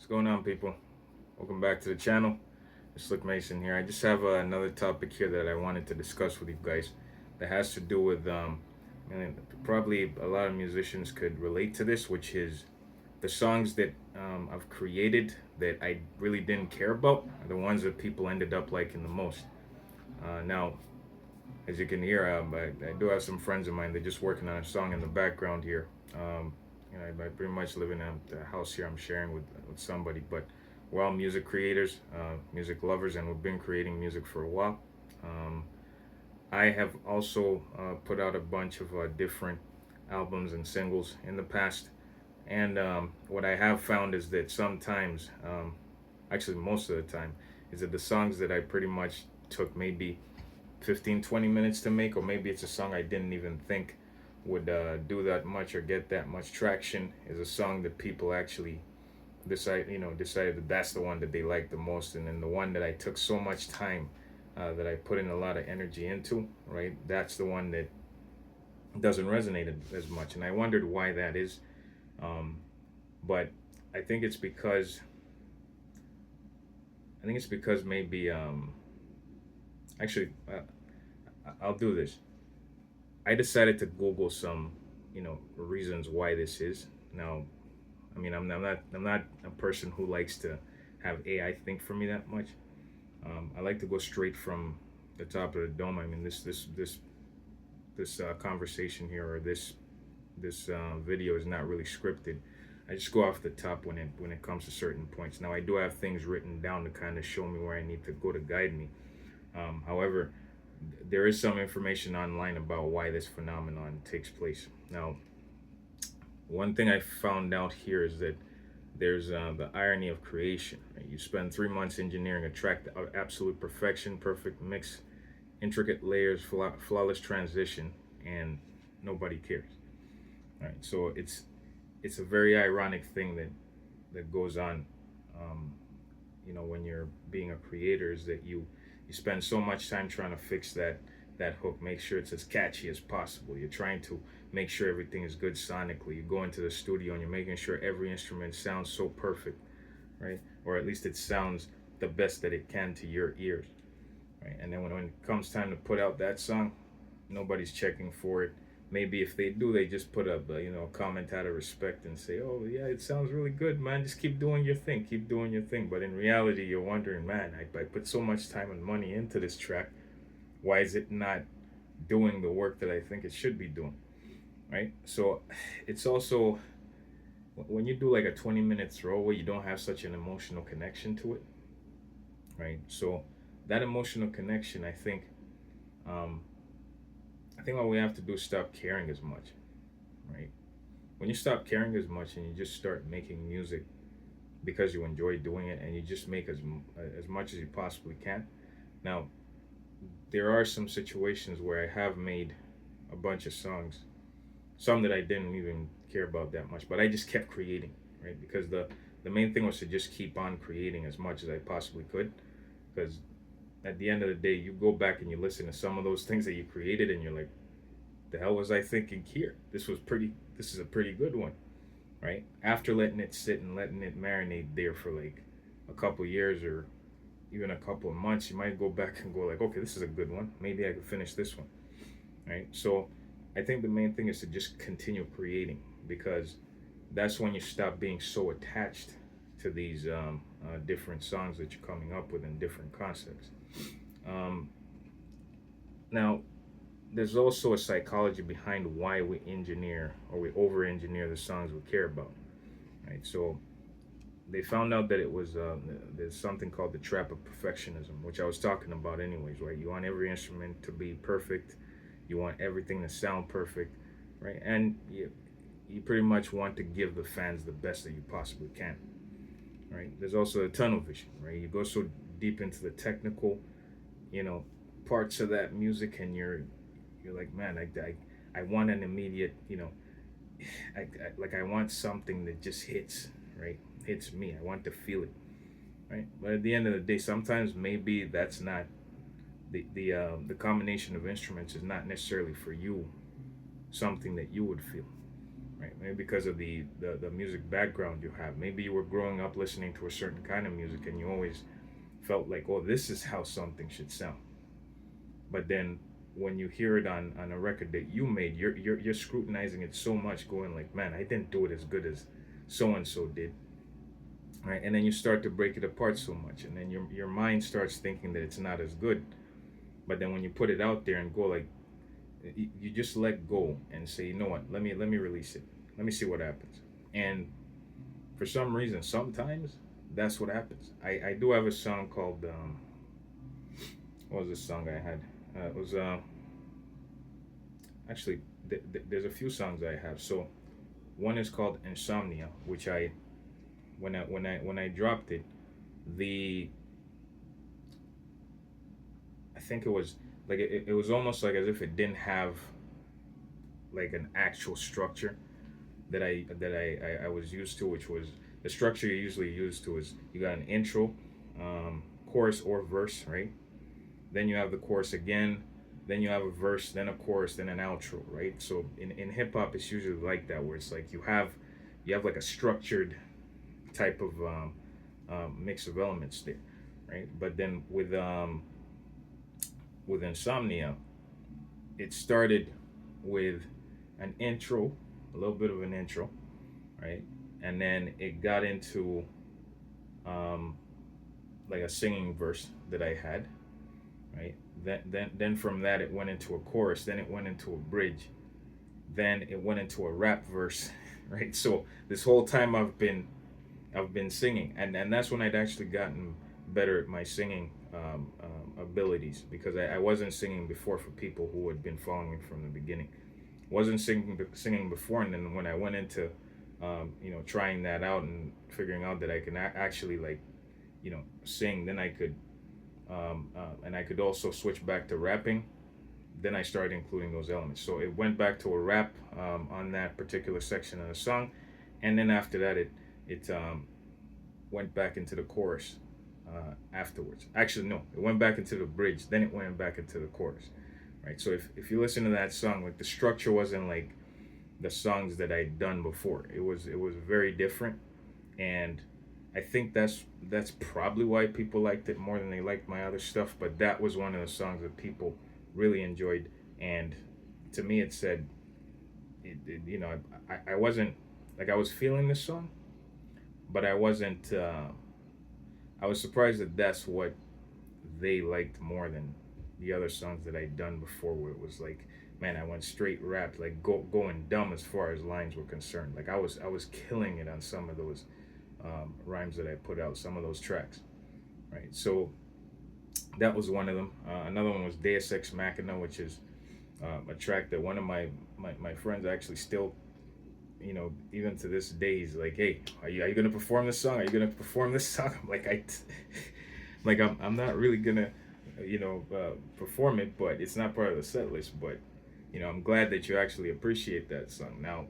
What's going on, people? Welcome back to the channel. It's Slick Mason here. I just have another topic here that I wanted to discuss with you guys that has to do with, and probably a lot of musicians could relate to this, which is the songs that I've created that I really didn't care about are the ones that people ended up liking the most. Now, as you can hear, I do have some friends of mine. They're just working on a song in the background here. I pretty much live in a house here. I'm sharing with somebody, but we're all music creators, music lovers, and we've been creating music for a while. Um, I have also put out a bunch of different albums and singles in the past, and what I have found is that sometimes, actually most of the time, is that the songs that I pretty much took maybe 15, 20 minutes to make, or maybe it's a song I didn't even think would do that much or get that much traction, is a song that people actually decided that that's the one that they like the most, and then the one that I took so much time, that I put in a lot of energy into, right? That's the one that doesn't resonate as much, and I wondered why that is. Um, but I think it's because maybe actually I'll do this. I decided to Google some, reasons why this is. Now, I mean, I'm not a person who likes to have AI think for me that much. I like to go straight from the top of the dome. I mean, this conversation here, or this video is not really scripted. I just go off the top when it comes to certain points. Now, I do have things written down to kind of show me where I need to go to guide me. However, there is some information online about why this phenomenon takes place. Now, one thing I found out here is that there's the irony of creation. Right? You spend 3 months engineering a track of absolute perfection, perfect mix, intricate layers, flawless transition, and nobody cares. All right, so it's a very ironic thing that goes on. Um, when you're being a creator, is that you spend so much time trying to fix that hook, make sure it's as catchy as possible. You're trying to make sure everything is good sonically. You go into the studio and you're making sure every instrument sounds so perfect, right? Or at least it sounds the best that it can to your ears, right? And then when it comes time to put out that song, nobody's checking for it. Maybe if they do, they just put up a comment out of respect and say, "Oh yeah, it sounds really good, man. Just keep doing your thing, keep doing your thing." But in reality, you're wondering, man, I put so much time and money into this track. Why is it not doing the work that I think it should be doing, right? So it's also when you do like a 20-minute throwaway, you don't have such an emotional connection to it, right? So that emotional connection, um, I think what we have to do is stop caring as much, right? When you stop caring as much and you just start making music because you enjoy doing it, and you just make as much as you possibly can. Now, there are some situations where I have made a bunch of songs, some that I didn't even care about that much, but I just kept creating, right? Because the main thing was to just keep on creating as much as I possibly could, because at the end of the day, you go back and you listen to some of those things that you created, and you're like, the hell was I thinking here? This is a pretty good one, right? After letting it sit and letting it marinate there for like a couple years or even a couple of months, you might go back and go like, okay, this is a good one. Maybe I could finish this one, right? So I think the main thing is to just continue creating, because that's when you stop being so attached to these different songs that you're coming up with in different concepts. Um, Now, there's also a psychology behind why we engineer or we over engineer the songs we care about, right? So they found out that it was there's something called the trap of perfectionism, which I was talking about anyways, right? You want every instrument to be perfect, you want everything to sound perfect, right? And you pretty much want to give the fans the best that you possibly can, right? There's also a tunnel vision, right? You go so deep into the technical, you know, parts of that music, and you're like, man, I want an immediate, I want something that just hits, right? Hits me. I want to feel it, right? But at the end of the day, sometimes maybe that's not the combination of instruments is not necessarily for you something that you would feel, right? Maybe because of the music background you have. Maybe you were growing up listening to a certain kind of music and you always felt like, oh, this is how something should sound. But then when you hear it on a record that you made, you're scrutinizing it so much, going like, man, I didn't do it as good as so and so did, right? And then you start to break it apart so much, and then your mind starts thinking that it's not as good. But then when you put it out there and go like, you just let go and say, you know what, let me release it, let me see what happens. And for some reason, sometimes that's what happens. I do have a song called what was the song I had? It was actually there's a few songs I have. So one is called Insomnia, which I when I dropped it, the I think it was like it was almost like as if it didn't have like an actual structure that I was used to, which was the structure you're usually used to is you got an intro, chorus or verse, right? Then you have the chorus again, then you have a verse, then a chorus, then an outro, right? So in hip hop, it's usually like that, where it's like you have like a structured type of mix of elements there, right? But then with Insomnia, it started with an intro, a little bit of an intro, right? And then it got into um, like a singing verse that I had, right? Then from that it went into a chorus, then it went into a bridge, then it went into a rap verse, right? So this whole time I've been singing, and that's when I'd actually gotten better at my singing abilities, because I wasn't singing before. For people who had been following me from the beginning, wasn't singing before, and then when I went into trying that out and figuring out that I can actually like sing, then I could and I could also switch back to rapping. Then I started including those elements. So it went back to a rap on that particular section of the song, and then after that, it went back into the chorus afterwards. Actually, no, it went back into the bridge. Then it went back into the chorus, right? So if you listen to that song, like the structure wasn't like the songs that I'd done before. It was very different, and I think that's probably why people liked it more than they liked my other stuff. But that was one of the songs that people really enjoyed, and to me, it said, I wasn't like I was feeling this song, but I wasn't. I was surprised that that's what they liked more than the other songs that I'd done before, where it was like, man, I went straight rap, like going dumb as far as lines were concerned. Like I was killing it on some of those rhymes that I put out, some of those tracks, right? So that was one of them. Another one was Deus Ex Machina, which is a track that one of my friends actually still, even to this day, he's like, hey, are you gonna perform this song? Are you gonna perform this song? I'm like, I'm not really gonna, perform it, but it's not part of the set list. But, I'm glad that you actually appreciate that song. Now,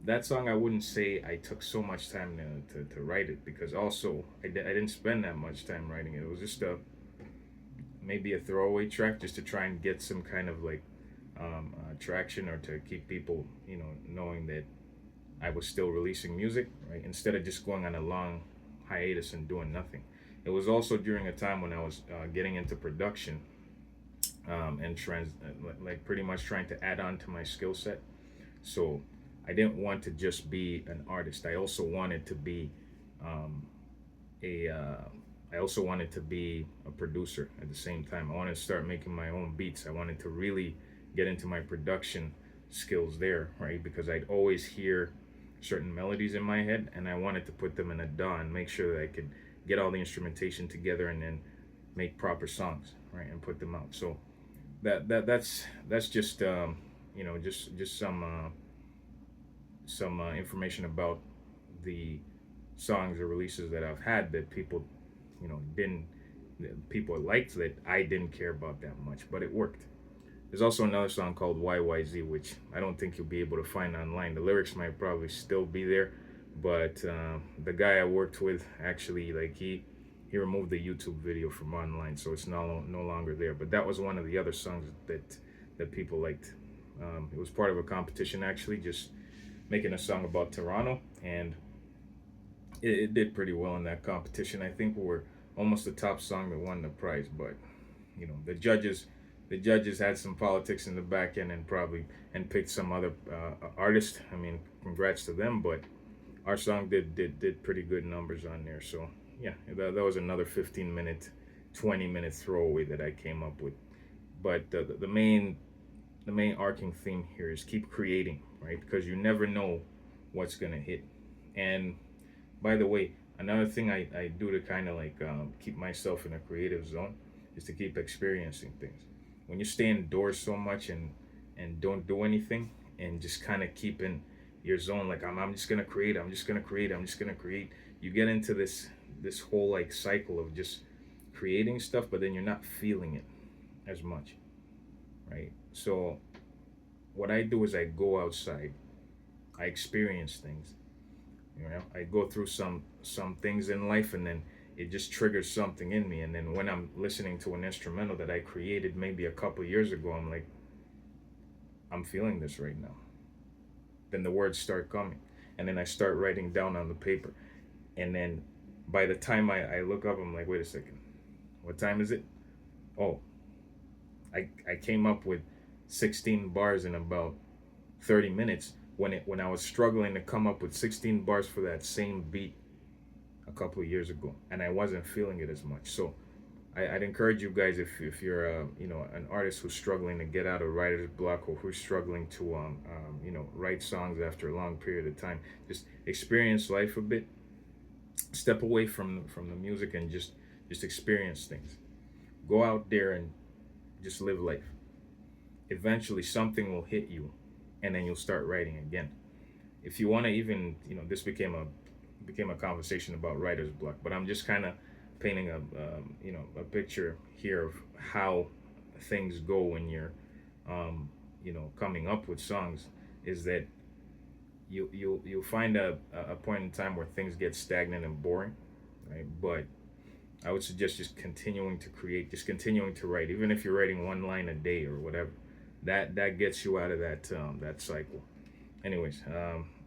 that song, I wouldn't say I took so much time to write it, because also I didn't spend that much time writing it. It was just maybe a throwaway track, just to try and get some kind of like traction, or to keep people, knowing that I was still releasing music, right? Instead of just going on a long hiatus and doing nothing. It was also during a time when I was getting into production, and like pretty much trying to add on to my skill set. So I didn't want to just be an artist. I also wanted to be um, a I also wanted to be a producer at the same time. I wanted to start making my own beats. I wanted to really get into my production skills there, right? Because I'd always hear certain melodies in my head, and I wanted to put them in a DAW and make sure that I could get all the instrumentation together and then make proper songs, right, and put them out. So that's just just some information about the songs or releases that I've had that people didn't people liked, that I didn't care about that much, but it worked. There's also another song called YYZ, which I don't think you'll be able to find online. The lyrics might probably still be there, but the guy I worked with actually, like, he removed the YouTube video from online, so it's no longer there. But that was one of the other songs that people liked. It was part of a competition, actually, just making a song about Toronto, and it did pretty well in that competition. I think we were almost the top song that won the prize, but the judges had some politics in the back end and probably and picked some other artist. I mean, congrats to them, but our song did pretty good numbers on there. So yeah, that was another 15-minute, 20-minute throwaway that I came up with. But the main arcing theme here is keep creating, right? Because you never know what's gonna hit. And by the way, another thing I do to kind of like keep myself in a creative zone is to keep experiencing things. When you stay indoors so much and don't do anything and just kind of keep in your zone, like I'm just gonna create, I'm just gonna create, I'm just gonna create. You get into this whole like cycle of just creating stuff, but then you're not feeling it as much, right? So what I do is I go outside, I experience things, I go through some things in life, and then it just triggers something in me, and then when I'm listening to an instrumental that I created maybe a couple years ago, I'm like, I'm feeling this right now. Then the words start coming, and then I start writing down on the paper, and then by the time I look up, I'm like, wait a second, what time is it? Oh, I came up with 16 bars in about 30 minutes when I was struggling to come up with 16 bars for that same beat a couple of years ago, and I wasn't feeling it as much. So I'd encourage you guys, if you're an artist who's struggling to get out of writer's block, or who's struggling to write songs after a long period of time, just experience life a bit, step away from the music, and just experience things. Go out there and just live life. Eventually something will hit you, and then you'll start writing again. If you want to, even this became a conversation about writer's block, but I'm just kind of painting a picture here of how things go when you're coming up with songs. Is that you'll find a point in time where things get stagnant and boring, right? But I would suggest just continuing to create, just continuing to write, even if you're writing one line a day or whatever. That gets you out of that cycle. Anyways,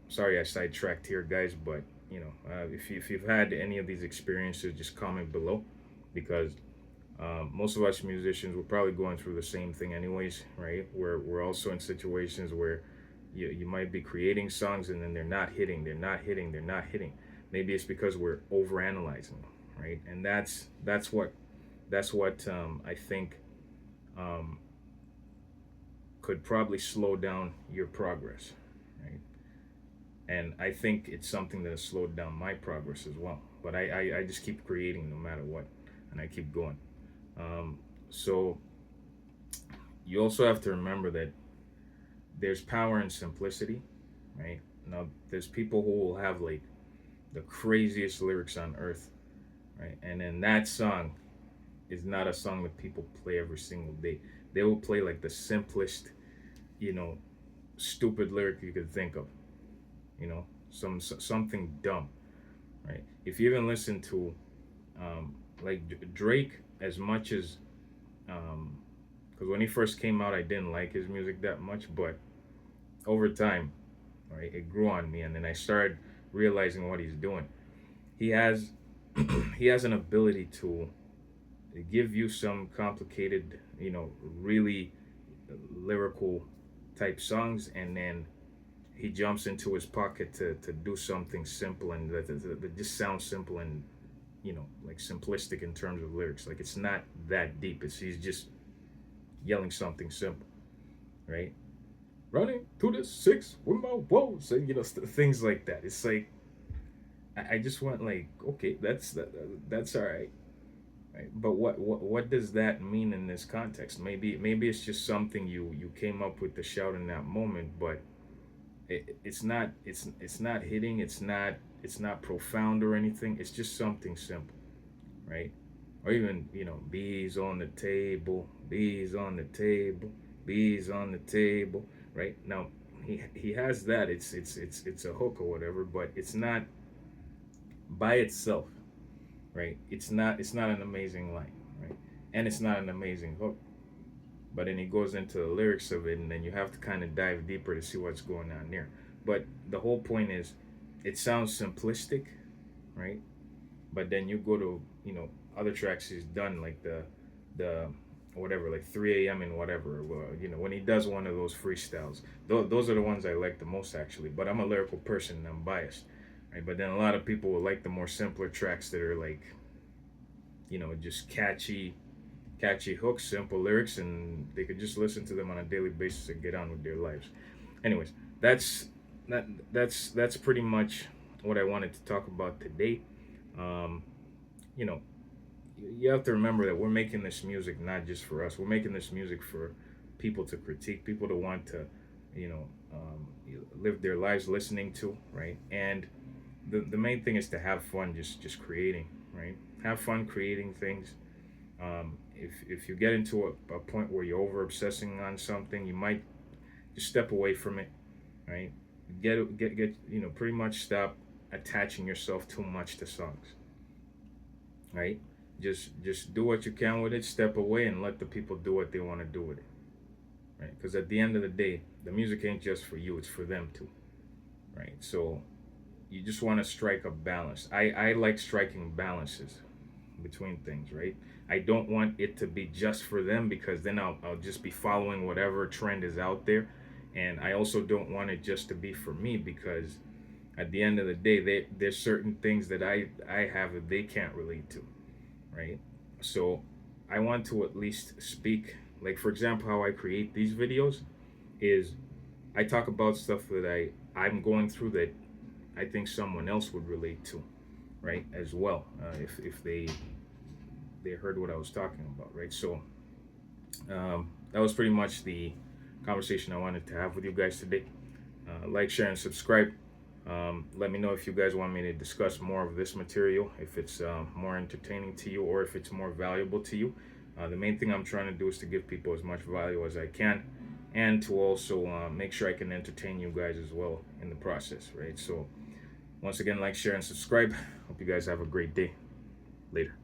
sorry I sidetracked here, guys, but if you've had any of these experiences, just comment below, because most of us musicians, we're probably going through the same thing anyways, right? We're also in situations where you might be creating songs, and then they're not hitting, they're not hitting, they're not hitting. Maybe it's because we're overanalyzing, right? And that's what I think um, could probably slow down your progress, right? And I think it's something that has slowed down my progress as well. But I just keep creating no matter what, and I keep going. So you also have to remember that there's power in simplicity, right? Now, there's people who will have like the craziest lyrics on earth, right? And then that song is not a song that people play every single day. They will play like the simplest, you know, stupid lyric you could think of, something dumb, right? If you even listen to Drake, as much as because when he first came out, I didn't like his music that much, but over time, right, it grew on me, and then I started realizing what he's doing. He has he has an ability to give you some complicated, really lyrical type songs, and then he jumps into his pocket to do something simple, and that just sounds simple, and like simplistic in terms of lyrics. Like, it's not that deep. He's just yelling something simple, right? Running to the six with my woes, and things like that. It's like I just went like, okay, that's all right. Right? But what does that mean in this context? Maybe it's just something you came up with to shout in that moment, but it's not hitting. It's not profound or anything. It's just something simple, right? Or even bees on the table, bees on the table, bees on the table, right? Now he has that. It's a hook or whatever, but it's not by itself, right? It's not an amazing line, right? And it's not an amazing hook. But then he goes into the lyrics of it, and then you have to kind of dive deeper to see what's going on there. But the whole point is, it sounds simplistic, right? But then you go to, other tracks he's done, like the whatever, like 3 a.m. and whatever, when he does one of those freestyles. Those are the ones I like the most, actually. But I'm a lyrical person and I'm biased, right? But then a lot of people will like the more simpler tracks that are like, just catchy hooks, simple lyrics, and they could just listen to them on a daily basis and get on with their lives. Anyways, that's that's pretty much what I wanted to talk about today. Um, you know, you have to remember that we're making this music not just for us. We're making this music for people to critique, people to want to, you know, live their lives listening to, right? And the main thing is to have fun, just creating, right? Have fun creating things. If you get into a point where you're over obsessing on something, you might just step away from it, right? Get pretty much stop attaching yourself too much to songs, right? Just do what you can with it, step away, and let the people do what they want to do with it, right? Because at the end of the day, the music ain't just for you; it's for them too, right? So you just want to strike a balance. I like striking balances between things, right? I don't want it to be just for them, because then I'll just be following whatever trend is out there. And I also don't want it just to be for me, because at the end of the day, there's certain things that I have that they can't relate to, right? So I want to at least speak, like, for example, how I create these videos is I talk about stuff that I'm going through that I think someone else would relate to, right? As well, if they heard what I was talking about, right? So that was pretty much the conversation I wanted to have with you guys today. Like, share, and subscribe. Let me know if you guys want me to discuss more of this material, if it's more entertaining to you, or if it's more valuable to you. The main thing I'm trying to do is to give people as much value as I can, and to also make sure I can entertain you guys as well in the process, right? So once again, like, share, and subscribe. Hope you guys have a great day. Later.